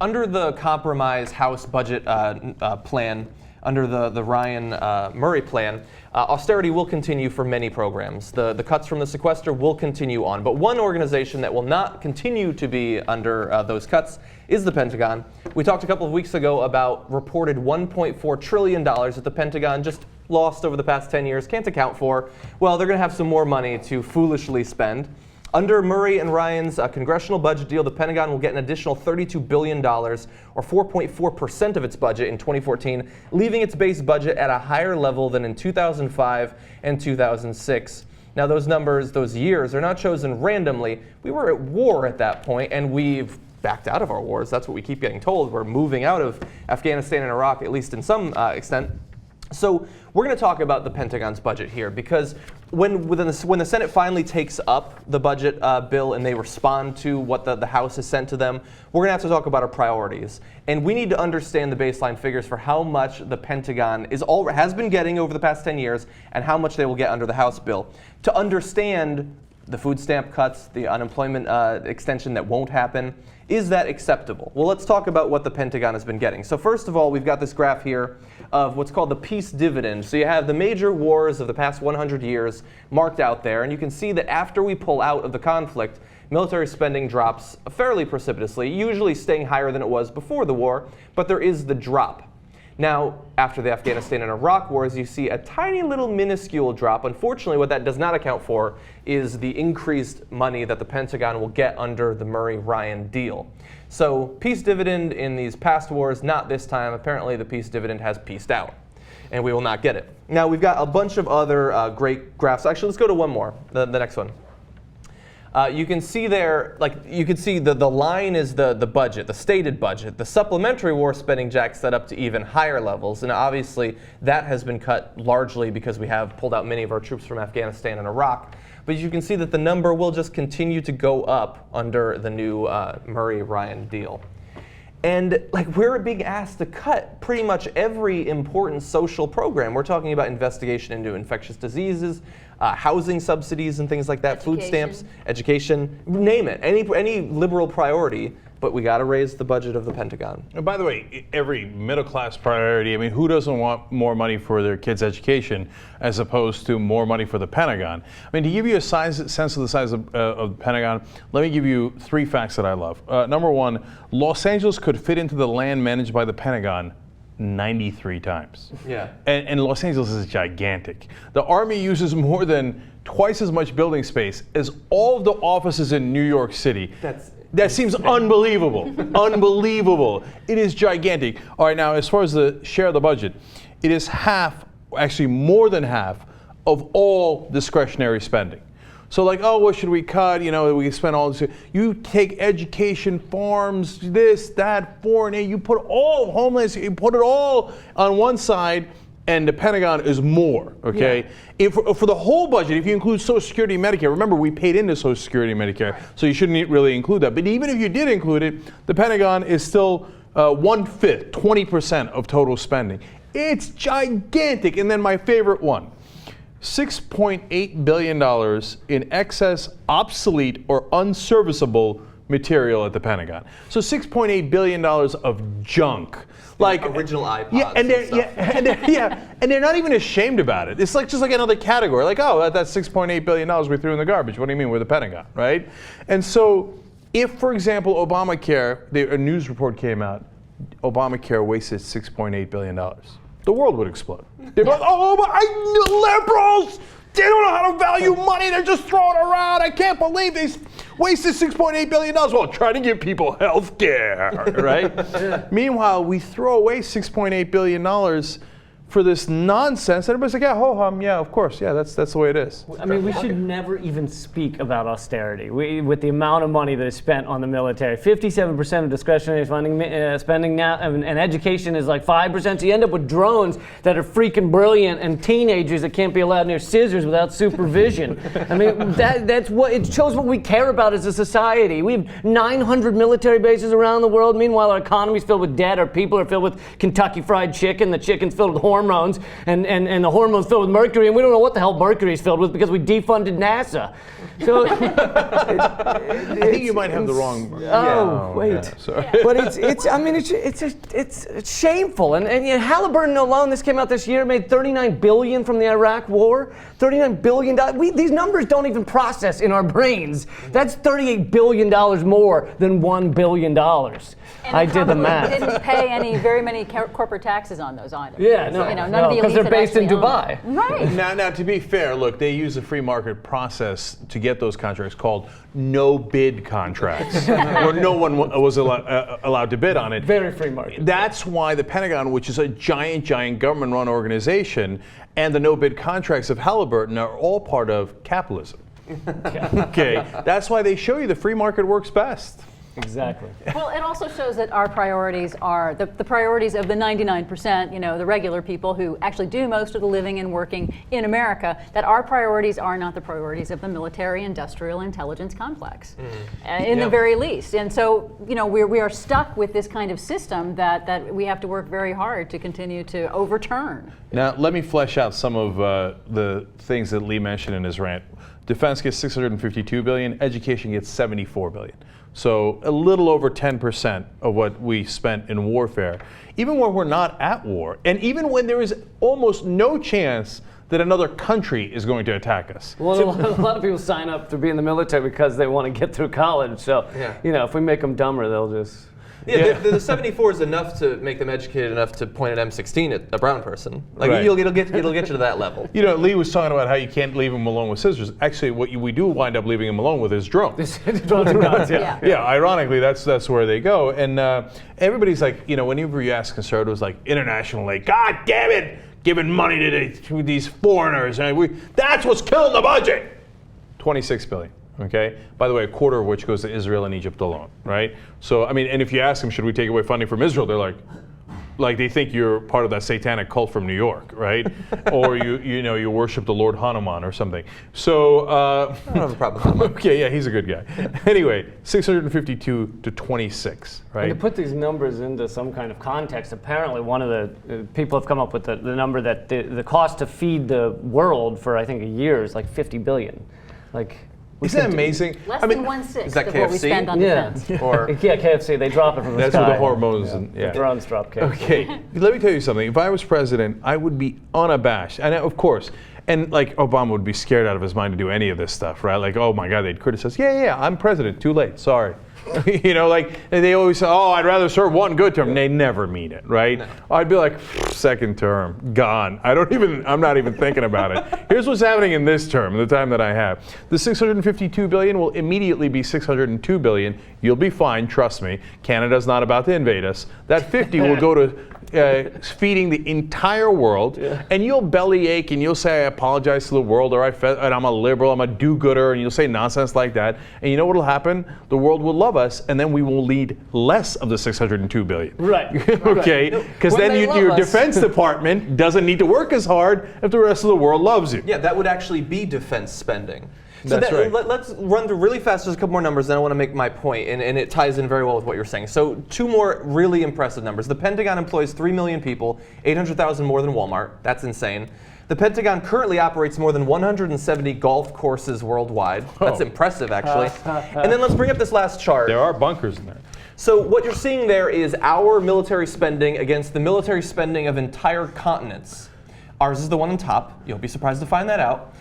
Under the compromise House budget plan, under the Ryan-Murray plan, austerity will continue for many programs. The cuts from the sequester will continue on. But one organization that will not continue to be under those cuts is the Pentagon. We talked a couple of weeks ago about reported $1.4 trillion that the Pentagon just lost over the past 10 years, can't account for. Well, they're going to have some more money to foolishly spend. Under Murray and Ryan's congressional budget deal, the Pentagon will get an additional $32 billion, or 4.4% of its budget in 2014, leaving its base budget at a higher level than in 2005 and 2006. Now, those numbers, those years, are not chosen randomly. We were at war at that point, and we've backed out of our wars. That's what we keep getting told. We're moving out of Afghanistan and Iraq, at least in some extent. So we're going to talk about the Pentagon's budget here, because when the Senate finally takes up the budget bill and they respond to what the House has sent to them, we're going to have to talk about our priorities. And we need to understand the baseline figures for how much the Pentagon has been getting over the past 10 years and how much they will get under the House bill. To understand the food stamp cuts, the unemployment extension that won't happen, is that acceptable? Well, let's talk about what the Pentagon has been getting. So first of all, we've got this graph here of what's called the peace dividend. So you have the major wars of the past 100 years marked out there, and you can see that after we pull out of the conflict, military spending drops fairly precipitously, usually staying higher than it was before the war, but there is the drop. Now, after the Afghanistan and Iraq wars, you see a tiny little minuscule drop. Unfortunately, what that does not account for is the increased money that the Pentagon will get under the Murray-Ryan deal. So, peace dividend in these past wars, not this time. Apparently, the peace dividend has peaced out, and we will not get it. Now, we've got a bunch of other great graphs. Actually, let's go to one more, the next one. You can see there, you can see the line is the budget, the stated budget. The supplementary war spending jacks that up to even higher levels, and obviously that has been cut largely because we have pulled out many of our troops from Afghanistan and Iraq. But you can see that the number will just continue to go up under the new Murray-Ryan deal. And we're being asked to cut pretty much every important social program. We're talking about investigation into infectious diseases, housing subsidies and things like that, food stamps, education, name it, any liberal priority. But we got to raise the budget of the Pentagon. And by the way, every middle class priority, I mean, who doesn't want more money for their kids' education as opposed to more money for the Pentagon? I mean, to give you a sense of the size of the Pentagon, let me give you three facts that I love. Number one, Los Angeles could fit into the land managed by the Pentagon 93 times. Yeah. And Los Angeles is gigantic. The Army uses more than twice as much building space as all of the offices in New York City. That seems unbelievable. Unbelievable. It is gigantic. All right, now as far as the share of the budget, it is half, actually more than half, of all discretionary spending. So oh, what should we cut? You know, we spend all this. You take education, farms, this, that, foreign aid, you put all homeless, you put it all on one side, and the Pentagon is more, okay? Yeah. For the whole budget, if you include Social Security and Medicare, remember we paid into Social Security and Medicare, right, so you shouldn't really include that. But even if you did include it, the Pentagon is still 1/5, 20% of total spending. It's gigantic. And then my favorite one, $6.8 billion in excess, obsolete, or unserviceable material at the Pentagon. So $6.8 billion of junk. Original iPods. And they're not even ashamed about it. It's just like another category. Oh, that's $6.8 billion we threw in the garbage. What do you mean? We're the Pentagon, right? And so, if, for example, Obamacare, a news report came out, Obamacare wasted $6.8 billion. The world would explode. They'd be like, liberals! They don't know how to value money. They're just throwing it around. I can't believe they wasted $6.8 billion. Well, trying to give people health care, right? Meanwhile, we throw away $6.8 billion for this nonsense. Everybody's like, yeah, ho-hum, yeah, of course, yeah, that's the way it is. I mean, we should never even speak about austerity. With the amount of money that is spent on the military, 57% of discretionary spending now, and education is 5%. So you end up with drones that are freaking brilliant and teenagers that can't be allowed near scissors without supervision. I mean, that's what it shows what we care about as a society. We have 900 military bases around the world. Meanwhile, our economy's filled with debt. Our people are filled with Kentucky Fried Chicken. The chicken's filled with hormones, and the hormones filled with mercury, and we don't know what the hell mercury is filled with because we defunded NASA. So I think you might have the wrong. wait. Yeah, sorry. But it's shameful. And you know, Halliburton alone, this came out this year, made $39 billion from the Iraq War. $39 billion. These numbers don't even process in our brains. That's $38 billion more than $1 billion. I did the math. Didn't pay very many corporate taxes on those either. Yeah, no, you know, none of the because elites they're had based in actually Dubai. owned them. Right. Now, to be fair, look, they use a free market process to get those contracts called no-bid contracts, where no one was allowed to bid on it. Very free market. That's why the Pentagon, which is a giant government-run organization, and the no-bid contracts of Halliburton are all part of capitalism. Okay, that's why they show you the free market works best. Exactly. Well, it also shows that our priorities are the priorities of the 99%, you know, the regular people who actually do most of the living and working in America, that our priorities are not the priorities of the military industrial intelligence complex, in the very least. And so, you know, we are stuck with this kind of system that we have to work very hard to continue to overturn. Now, let me flesh out some of the things that Lee mentioned in his rant. Defense gets $652 billion, education gets $74 billion. So a little over 10% of what we spent in warfare, even when we're not at war, and even when there is almost no chance that another country is going to attack us. Well, a lot of people sign up to be in the military because they want to get through college. So, you know, if we make them dumber, they'll just... Yeah, the 74 is enough to make them educated enough to point an M16 at a brown person. Like Right. it'll get you to that level. You know, Lee was talking about how you can't leave him alone with scissors. Actually, what we do wind up leaving him alone with is drones. Yeah. Yeah, ironically, that's where they go. And everybody's like, you know, whenever you ask conservatives, like, international aid, God damn it, giving money to these foreigners. And that's what's killing the budget. $26 billion. Okay. By the way, a quarter of which goes to Israel and Egypt alone, right? So, I mean, and if you ask them, should we take away funding from Israel? They're like they think you're part of that satanic cult from New York, right? Or you worship the Lord Hanuman or something. So I don't have a problem with Hanuman. okay, yeah, he's a good guy. Anyway, 652 to 26, right? And to put these numbers into some kind of context, apparently one of the people have come up with the number that the cost to feed the world for, I think, a year is like $50 billion. Like, Isn't that amazing? Less I mean, than 1/6 is that of what we KFC? spend on defense. Or yeah, KFC, they drop it from the that's sky. where the hormones and The drones drop KFC. Okay, let me tell you something. If I was president, I would be unabashed, and of course, and like Obama would be scared out of his mind to do any of this stuff, right? Like, oh my God, they'd criticize. Yeah, I'm president. Too late. Sorry. You know, like they always say, oh, I'd rather serve one good term. They never mean it, right? No. I'd be like, second term, gone. I'm not even thinking about it. Here's what's happening in this term, the time that I have. The $652 billion will immediately be $602 billion. You'll be fine, trust me. Canada's not about to invade us. That 50 will go to feeding the entire world, and you'll bellyache and you'll say I apologize to the world, or and I'm a liberal, I'm a do-gooder, and you'll say nonsense like that. And you know what will happen? The world will love us, and then we will need less of the $602 billion. Right. Okay, because then your Defense Department doesn't need to work as hard if the rest of the world loves you. yeah, that would actually be defense spending. So That's right. Let's run through really fast just a couple more numbers, then I want to make my point, and it ties in very well with what you're saying. So 2 more really impressive numbers. The Pentagon employs 3 million people, 800,000 more than Walmart. That's insane. The Pentagon currently operates more than 170 golf courses worldwide. That's impressive, actually. And then let's bring up this last chart. There are bunkers in there. So what you're seeing there is our military spending against the military spending of entire continents. Ours is the one on top. You'll be surprised to find that out.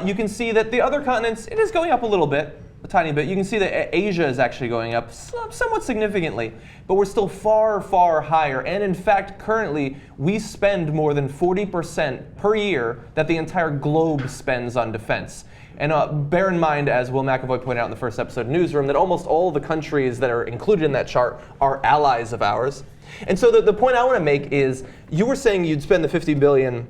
You can see that the other continents, it is going up a little bit, a tiny bit. You can see that Asia is actually going up somewhat significantly, but we're still far, far higher. And in fact, currently, we spend more than 40% per year that the entire globe spends on defense. And bear in mind, as Will McAvoy pointed out in the first episode of Newsroom, that almost all the countries that are included in that chart are allies of ours. And so the point I want to make is, you were saying you'd spend the $50 billion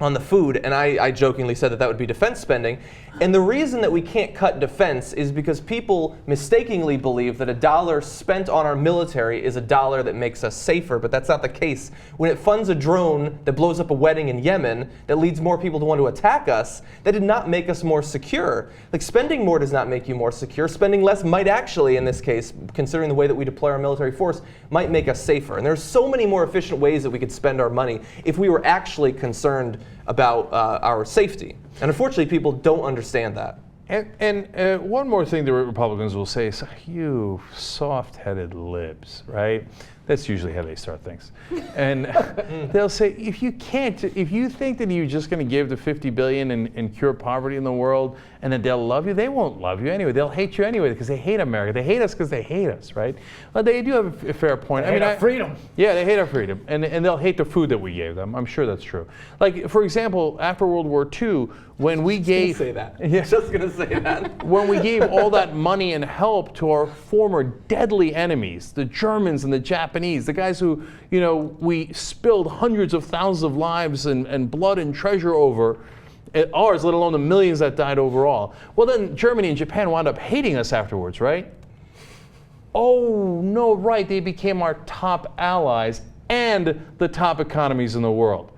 on the food, and I jokingly said that that would be defense spending. And the reason that we can't cut defense is because people mistakenly believe that $1 spent on our military is $1 that makes us safer, but that's not the case. When it funds a drone that blows up a wedding in Yemen that leads more people to want to attack us, that did not make us more secure. Like, spending more does not make you more secure. Spending less might actually, in this case, considering the way that we deploy our military force, might make us safer. And there's so many more efficient ways that we could spend our money if we were actually concerned about our safety. And unfortunately, people don't understand that. And one more thing the Republicans will say is, you soft-headed libs, right? That's usually how they start things. And they'll say, if you think that you're just going to give the $50 billion and cure poverty in the world, and that they'll love you, they won't love you anyway. They'll hate you anyway because they hate America. They hate us because they hate us, right? Well, they do have a fair point. They hate our freedom. Yeah, they hate our freedom, and they'll hate the food that we gave them. I'm sure that's true. Like, for example, after World War II, when we gave Say that. Yeah, just gonna say that. when we gave all that money and help to our former deadly enemies, the Germans and the Japanese, the guys who, we spilled hundreds of thousands of lives and blood and treasure over, ours, let alone the millions that died overall. Well, then Germany and Japan wound up hating us afterwards, right? Oh, no, right. They became our top allies and the top economies in the world.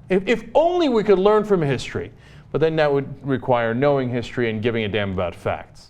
If only we could learn from history. But then that would require knowing history and giving a damn about facts.